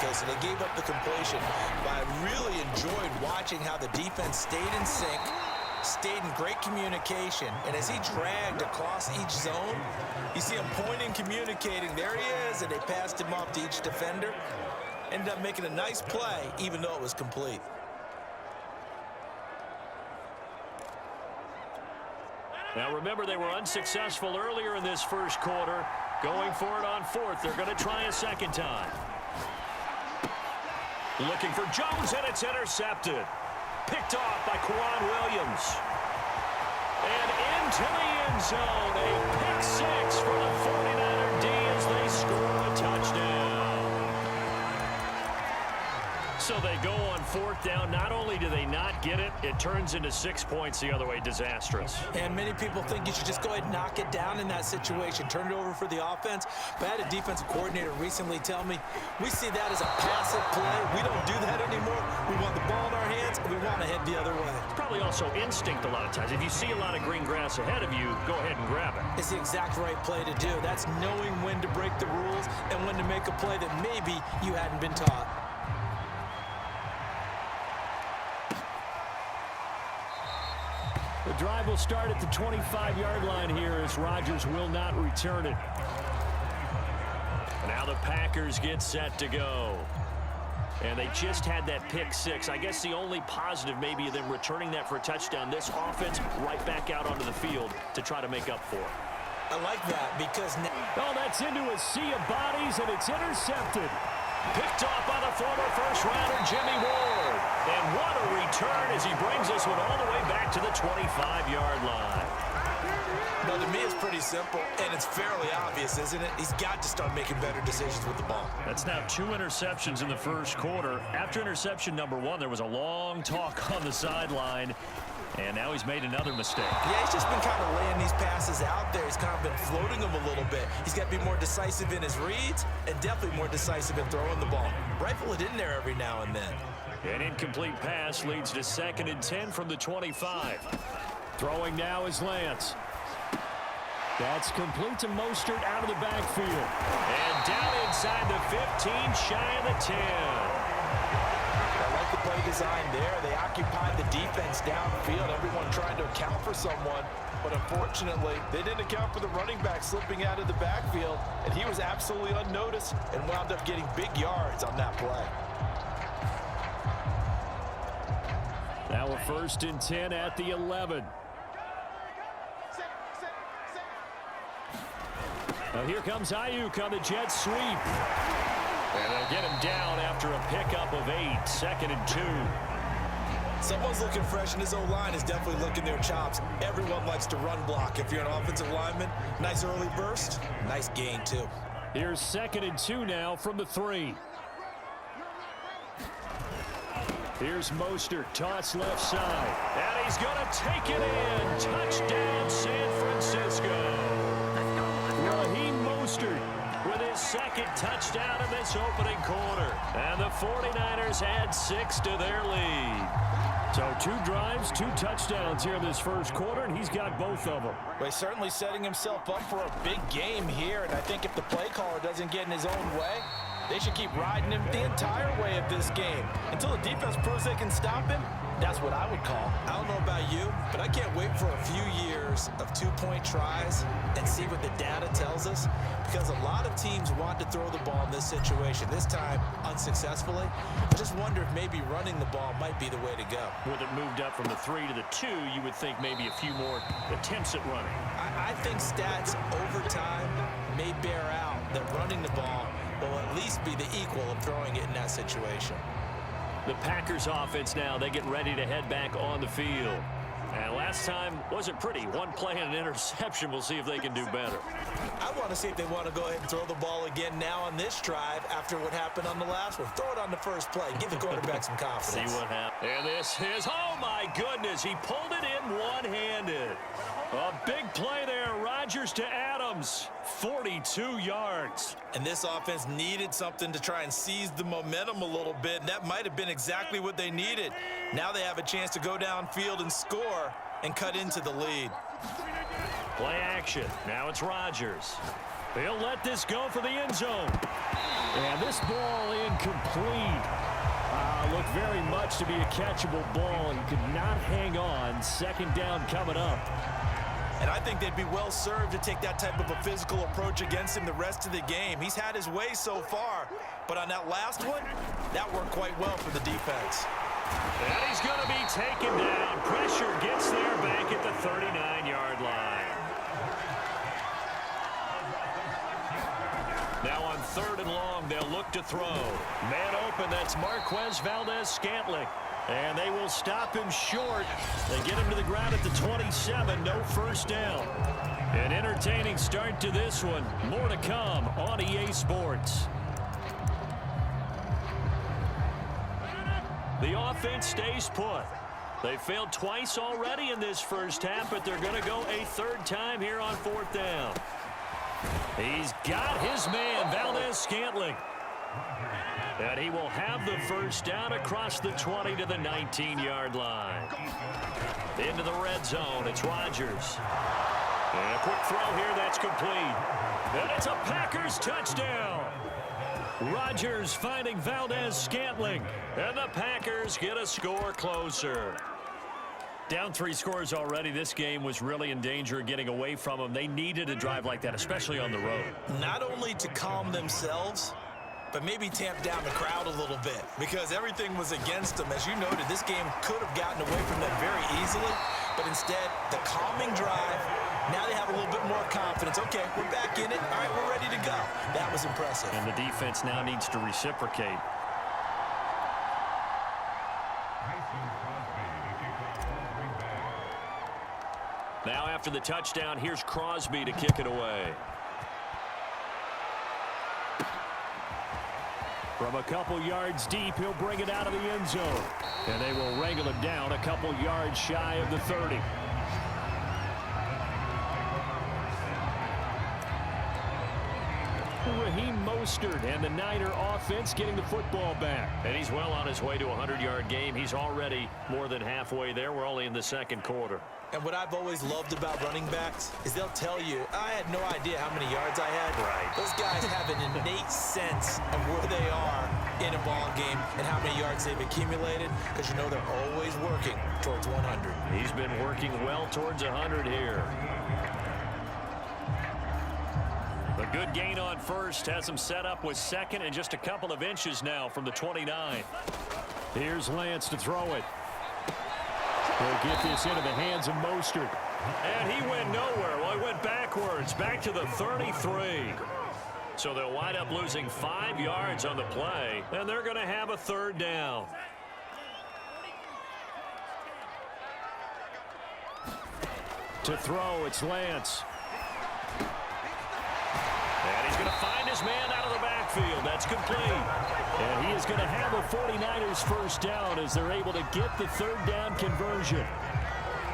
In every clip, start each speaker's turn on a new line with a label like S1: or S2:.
S1: Okay, so they gave up the completion, but I really enjoyed watching how the defense stayed in sync, stayed in great communication, and as he dragged across each zone, you see him pointing, communicating, there he is, and they passed him off to each defender. Ended up making a nice play, even though it was complete.
S2: Now remember, they were unsuccessful earlier in this first quarter. Going for it on fourth. They're going to try a second time. Looking for Jones, and it's intercepted. Picked off by Quan Williams. And into the end zone. A pick six for the 49er D as they score a touchdown. So they go on fourth down. Not only do they not get it, it turns into 6 points the other way. Disastrous.
S1: And many people think you should just go ahead and knock it down in that situation. Turn it over for the offense. But I had a defensive coordinator recently tell me, we see that as a passive play. We don't do that anymore. We want the ball in our hands, and we want to head the other way.
S2: It's probably also instinct a lot of times. If you see a lot of green grass ahead of you, go ahead and grab it.
S1: It's the exact right play to do. That's knowing when to break the rules and when to make a play that maybe you hadn't been taught.
S2: The drive will start at the 25-yard line here as Rodgers will not return it. Now the Packers get set to go. And they just had that pick six. I guess the only positive maybe of them returning that for a touchdown. This offense right back out onto the field to try to make up for it.
S1: I like that because now...
S2: Oh, that's into a sea of bodies, and it's intercepted. Picked off by the former first-rounder Jimmy Ward. And what a return as he brings this one all the way back to the 25-yard line.
S1: Well, to me, it's pretty simple, and it's fairly obvious, isn't it? He's got to start making better decisions with the ball.
S2: That's now 2 interceptions in the first quarter. After interception number 1, there was a long talk on the sideline. And now he's made another mistake.
S1: Yeah, he's just been kind of laying these passes out there. He's kind of been floating them a little bit. He's got to be more decisive in his reads and definitely more decisive in throwing the ball. Rifle it in there every now and then.
S2: An incomplete pass leads to 2nd and 10 from the 25. Throwing now is Lance. That's complete to Mostert out of the backfield. And down inside the 15, shy of the 10.
S1: I like the play design there. They occupied the defense downfield. Everyone trying to account for someone. But unfortunately, they didn't account for the running back slipping out of the backfield. And he was absolutely unnoticed and wound up getting big yards on that play.
S2: Now a 1st and 10 at the 11. Now here comes Ayuk on the jet sweep. And they'll get him down after a pickup of 8. 2nd and 2.
S1: Someone's looking fresh, and his O-line is definitely looking their chops. Everyone likes to run block. If you're an offensive lineman, nice early burst, nice gain too.
S2: Here's 2nd and 2 now from the 3. Here's Mostert, toss left side. And he's going to take it in. Touchdown, San Francisco. Raheem Mostert with his 2nd touchdown in this opening quarter. And the 49ers add 6 to their lead. So 2 drives, 2 touchdowns here in this first quarter, and he's got both of them.
S1: Well, he's certainly setting himself up for a big game here, and I think if the play caller doesn't get in his own way, they should keep riding him the entire way of this game. Until the defense proves they can stop him, that's what I would call. I don't know about you, but I can't wait for a few years of 2-point tries and see what the data tells us, because a lot of teams want to throw the ball in this situation, this time unsuccessfully. I just wonder if maybe running the ball might be the way to go.
S2: With it moved up from the 3 to the 2, you would think maybe a few more attempts at running.
S1: I think stats over time may bear out that running the ball will at least be the equal of throwing it in that situation.
S2: The Packers offense now, they get ready to head back on the field. And last time wasn't pretty. 1 play and an interception. We'll see if they can do better.
S1: I want to see if they want to go ahead and throw the ball again now on this drive after what happened on the last one. Throw it on the first play. Give the quarterback some confidence.
S2: See what happens. And this is, oh my goodness, he pulled it in one-handed. A big play there, Rodgers to Adams, 42 yards.
S1: And this offense needed something to try and seize the momentum a little bit, and that might have been exactly what they needed. Now they have a chance to go downfield and score, and cut into the lead.
S2: Play action. Now it's Rodgers. They'll let this go for the end zone. And this ball incomplete. Looked very much to be a catchable ball and could not hang on. Second down coming up.
S1: And I think they'd be well served to take that type of a physical approach against him the rest of the game. He's had his way so far, but on that last one, that worked quite well for the defense.
S2: And he's going to be taken down. Pressure gets there back at the 39-yard line. Now on 3rd and long, they'll look to throw. Man open, that's Marquez Valdez-Scantling. And they will stop him short. They get him to the ground at the 27. No first down. An entertaining start to this one. More to come on EA Sports. The offense stays put. They failed twice already in this first half, but they're going to go a 3rd time here on 4th down. He's got his man, Valdez-Scantling. And he will have the first down across the 20 to the 19-yard line. Into the red zone, it's Rodgers. And a quick throw here, that's complete. And it's a Packers touchdown. Rodgers finding Valdez-Scantling. And the Packers get a score closer. Down 3 scores already. This game was really in danger of getting away from them. They needed a drive like that, especially on the road.
S1: Not only to calm themselves, but maybe tamp down the crowd a little bit because everything was against them. As you noted, this game could have gotten away from them very easily, but instead, the calming drive, now they have a little bit more confidence. Okay, we're back in it. All right, we're ready to go. That was impressive.
S2: And the defense now needs to reciprocate. Now after the touchdown, here's Crosby to kick it away. From a couple yards deep, he'll bring it out of the end zone. And they will wrangle him down a couple yards shy of the 30. Raheem Mostert and the Niner offense getting the football back. And he's well on his way to a 100-yard game. He's already more than halfway there. We're only in the 2nd quarter.
S1: And what I've always loved about running backs is they'll tell you, I had no idea how many yards I had.
S2: Right.
S1: Those guys have an innate sense of where they are in a ball game and how many yards they've accumulated because you know they're always working towards 100.
S2: He's been working well towards 100 here. A good gain on first has him set up with 2nd and just a couple of inches now from the 29. Here's Lance to throw it. He'll get this into the hands of Mostert. And he went nowhere. Well, he went backwards, back to the 33. So they'll wind up losing 5 yards on the play, and they're going to have a 3rd down. To throw, it's Lance. And he's going to find his man out of the backfield. That's complete. And he is going to have a 49ers first down as they're able to get the 3rd down conversion.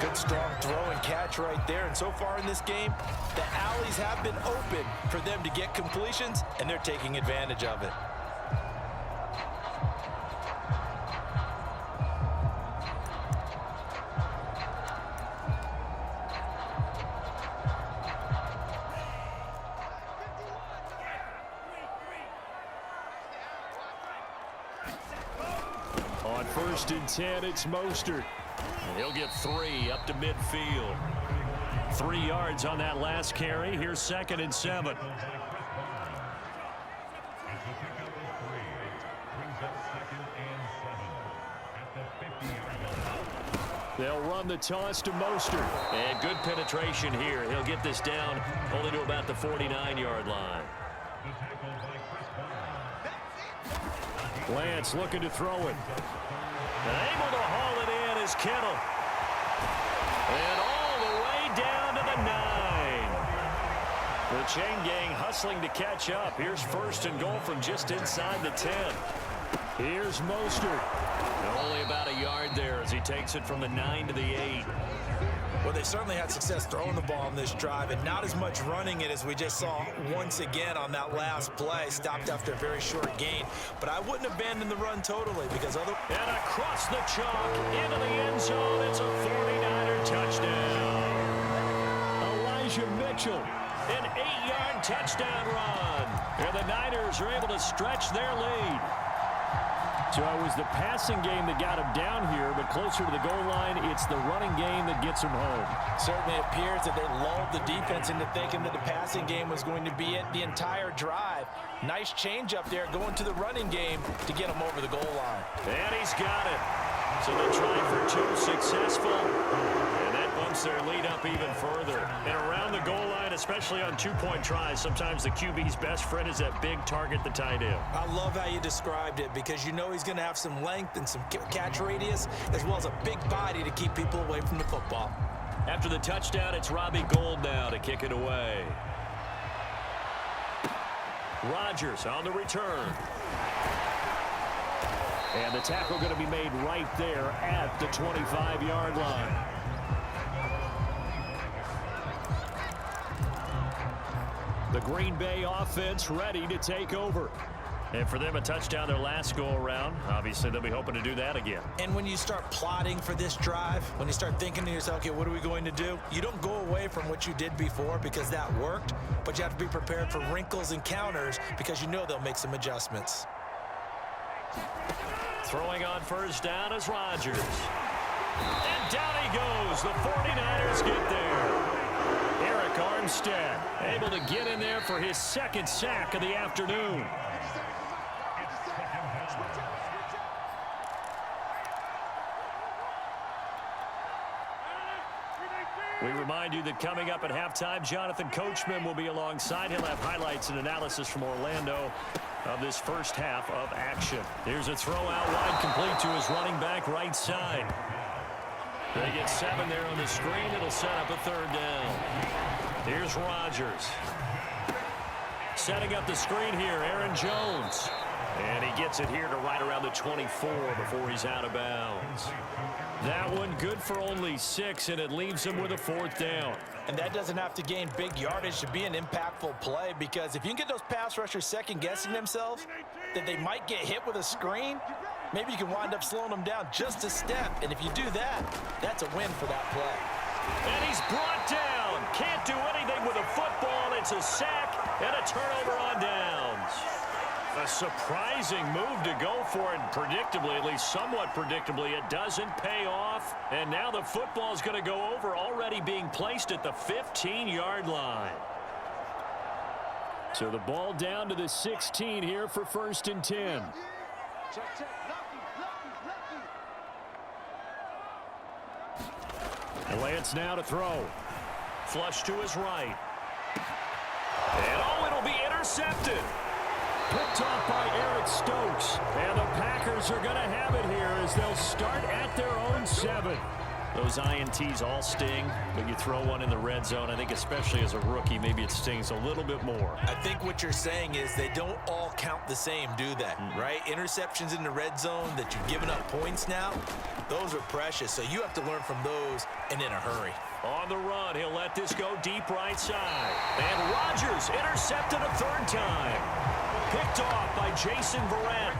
S1: Good strong throw and catch right there. And so far in this game, the alleys have been open for them to get completions, and they're taking advantage of it.
S2: On 1st and 10, it's Mostert. And he'll get 3 up to midfield. 3 yards on that last carry. Here's 2nd and 7. They'll run the toss to Mostert. And good penetration here. He'll get this down only to about the 49-yard line. Lance looking to throw it. And able to haul it in is Kittle. And all the way down to the 9. The chain gang hustling to catch up. Here's 1st and goal from just inside the 10. Here's Mostert. And only about a yard there as he takes it from the 9 to the 8.
S1: Well, they certainly had success throwing the ball in this drive and not as much running it as we just saw once again on that last play. Stopped after a very short gain. But I wouldn't abandon the run totally because other...
S2: And across the chalk into the end zone. It's a 49er touchdown. Elijah Mitchell An 8-yard touchdown run. And the Niners are able to stretch their lead. So it was the passing game that got him down here, but closer to the goal line, it's the running game that gets him home.
S1: Certainly appears that they lulled the defense into thinking that the passing game was going to be it the entire drive. Nice change up there going to the running game to get him over the goal line.
S2: And he's got it. So they're trying for 2 successful. And that bumps their lead up even further. And around the goal line, especially on 2-point tries, sometimes the QB's best friend is that big target, the tight end.
S1: I love how you described it because you know he's going to have some length and some catch radius as well as a big body to keep people away from the football.
S2: After the touchdown, it's Robbie Gould now to kick it away. Rodgers on the return. And the tackle going to be made right there at the 25-yard line. The Green Bay offense ready to take over. And for them, a touchdown their last go-around. Obviously, they'll be hoping to do that again.
S1: And when you start plotting for this drive, when you start thinking to yourself, okay, what are we going to do? You don't go away from what you did before because that worked, but you have to be prepared for wrinkles and counters because you know they'll make some adjustments.
S2: Throwing on first down is Rodgers. And down he goes. The 49ers get there. Eric Armstead able to get in there for his second sack of the afternoon. We remind you that coming up at halftime, Jonathan Coachman will be alongside. He'll have highlights and analysis from Orlando of this first half of action. Here's a throw out wide, complete to his running back right side. They get 7 there on the screen. It'll set up a third down. Here's Rodgers. Setting up the screen here, Aaron Jones. And he gets it here to right around the 24 before he's out of bounds. That one good for only 6, and it leaves him with a 4th down.
S1: And that doesn't have to gain big yardage to be an impactful play because if you can get those pass rushers second-guessing themselves that they might get hit with a screen, maybe you can wind up slowing them down just a step. And if you do that, that's a win for that play.
S2: And he's brought down. Can't do anything with a football. It's a sack and a turnover on downs. A surprising move to go for it, predictably, at least somewhat predictably. It doesn't pay off, and now the football is going to go over, already being placed at the 15-yard line. So the ball down to the 16 here for 1st and 10. Lance now to throw. Flush to his right. And oh, it'll be intercepted. Picked off by Eric Stokes. And the Packers are going to have it here as they'll start at their own 7. Those INTs all sting, but you throw one in the red zone. I think especially as a rookie, maybe it stings a little bit more.
S1: I think what you're saying is they don't all count the same, do they? Right? Interceptions in the red zone that you've given up points now, those are precious. So you have to learn from those and in a hurry.
S2: On the run, he'll let this go deep right side. And Rodgers intercepted a 3rd time. Picked off by Jason Verrett.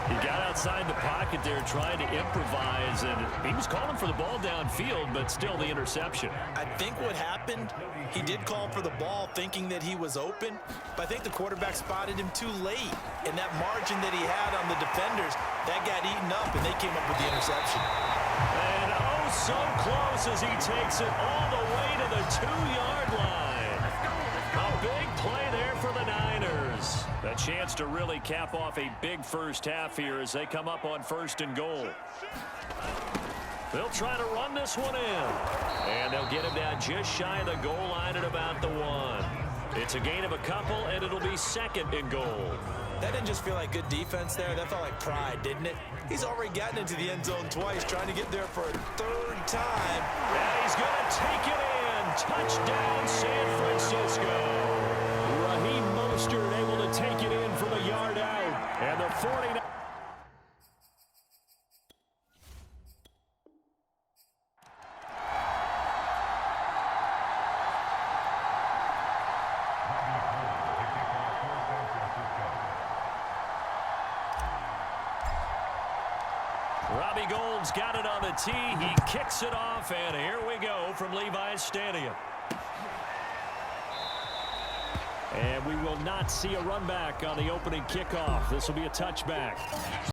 S2: He got outside the pocket there trying to improvise, and he was calling for the ball downfield, but still the interception.
S1: I think what happened, he did call for the ball thinking that he was open, but I think the quarterback spotted him too late. And that margin that he had on the defenders, that got eaten up, and they came up with the interception.
S2: And oh, so close as he takes it all the way to the 2-yard line. A big play there for the Niners. A chance to really cap off a big first half here as they come up on 1st and goal. They'll try to run this one in. And they'll get him down just shy of the goal line at about the 1. It's a gain of a couple, and it'll be 2nd and goal.
S1: That didn't just feel like good defense there. That felt like pride, didn't it? He's already gotten into the end zone twice, trying to get there for a 3rd time.
S2: And he's going to take it in. Touchdown, San Francisco. Raheem Mostert able to take it in from a yard out. And the 49ers. Robbie Gould's got it on the tee. He kicks it off, and here we go from Levi's Stadium. And we will not see a run back on the opening kickoff. This will be a touchback.